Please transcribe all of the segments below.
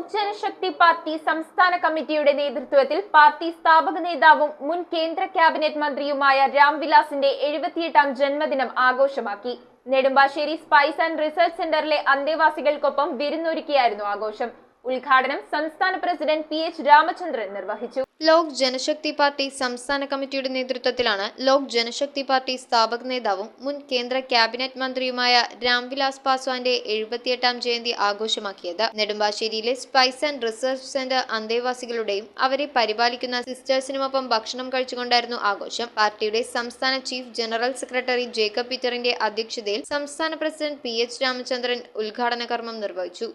Lok Janshakti party സംസ്ഥാന കമ്മിറ്റിയുടെ നേതൃത്വത്തിൽ പാർട്ടി സ്ഥാപക നേതാവും മുൻ കേന്ദ്ര ക്യാബിനറ്റ് മന്ത്രിയുമായ രാംവിലാസിന്റെ 78ാം ജന്മദിനം ആഘോഷമാക്കി. നെടുമ്പാശ്ശേരി സ്പൈസ് ആൻഡ് റിസർച്ച് സെന്ററിലെ അന്തേവാസികൾക്കൊപ്പം വിരുന്നൊരുക്കിയായിരുന്നു ആഘോഷം. ഉദ്ഘാടനം സംസ്ഥാന പ്രസിഡന്റ് PH രാമചന്ദ്രൻ നിർവഹിച്ചു. ലോക് ജനശക്തി പാർട്ടി സംസ്ഥാന കമ്മിറ്റിയുടെ നേതൃത്വത്തിലാണ് ലോക് ജനശക്തി പാർട്ടി സ്ഥാപക നേതാവും മുൻ കേന്ദ്ര ക്യാബിനറ്റ് മന്ത്രിയുമായ രാംവിലാസ് പാസ്വാന്റെ 78ാം ജയന്തി ആഘോഷമാക്കിയത്. നെടുമ്പാശ്ശേരിയിലെ സ്പൈസ് ആൻഡ് റിസർച്ച് സെന്റർ അന്തേവാസികളുടെയും അവരെ പരിപാലിക്കുന്ന സിസ്റ്റേഴ്സിനുമൊപ്പം ഭക്ഷണം കഴിച്ചുകൊണ്ടായിരുന്നു ആഘോഷം. പാർട്ടിയുടെ സംസ്ഥാന ചീഫ് ജനറൽ സെക്രട്ടറി ജേക്കബ് പീറ്ററിന്റെ അധ്യക്ഷതയിൽ സംസ്ഥാന പ്രസിഡന്റ് PH രാമചന്ദ്രൻ ഉദ്ഘാടന കർമ്മം നിർവഹിച്ചു.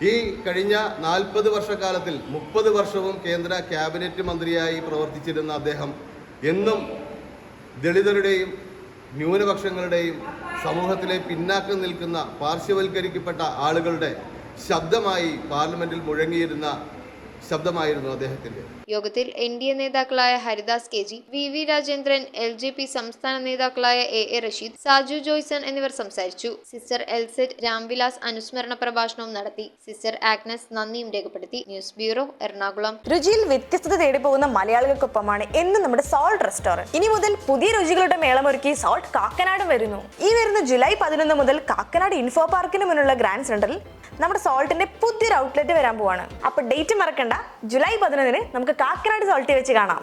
ഈ കഴിഞ്ഞ 40 വർഷക്കാലത്തിൽ 30 വർഷവും കേന്ദ്ര ക്യാബിനറ്റ് മന്ത്രിയായി പ്രവർത്തിച്ചിരുന്ന അദ്ദേഹം എന്നും ദളിതരുടെയും ന്യൂനപക്ഷങ്ങളുടെയും സമൂഹത്തിലെ പിന്നാക്കം നിൽക്കുന്ന പാർശ്വവൽക്കരിക്കപ്പെട്ട ആളുകളുടെ ശബ്ദമായി പാർലമെന്റിൽ മുഴങ്ങിയിരുന്ന ശബ്ദമായിരുന്നു അദ്ദേഹത്തിന്റെ. യോഗത്തിൽ NDA നേതാക്കളായ Haridas KG, VV Rajendran, LJP സംസ്ഥാന നേതാക്കളായ AA റഷീദ്, സാജു ജോയ്സൺ എന്നിവർ സംസാരിച്ചു. സിസ്റ്റർ എൽസെറ്റ് രാംവിലാസ് അനുസ്മരണ പ്രഭാഷണവും നടത്തി. സിസ്റ്റർ ആഗ്നസ് നന്ദിയും രേഖപ്പെടുത്തി. News bureau, Ernakulam. രുചിയിൽ വ്യത്യസ്തത തേടി പോകുന്ന മലയാളികൾക്കൊപ്പമാണ് എന്നും നമ്മുടെ സോൾട്ട് റെസ്റ്റോറന്റ്. ഇനി മുതൽ പുതിയ രുചികളുടെ മേളമൊരുക്കി സോൾട്ട് കാക്കനാടും വരുന്നു. ഈ വരുന്ന ജൂലൈ 11 മുതൽ കാക്കനാട് ഇൻഫോ പാർക്കിന് മുന്നിലുള്ള ഗ്രാൻഡ് സെന്ററിൽ നമ്മുടെ സോൾട്ടിന്റെ പുതിയൊരു ഔട്ട്ലെറ്റ് വരാൻ പോവാണ്. അപ്പൊ ഡേറ്റ് മറക്കണ്ട, ജൂലൈ 11 നമുക്ക് കാക്കനാട് സോൾട്ടിൽ വെച്ച് കാണാം.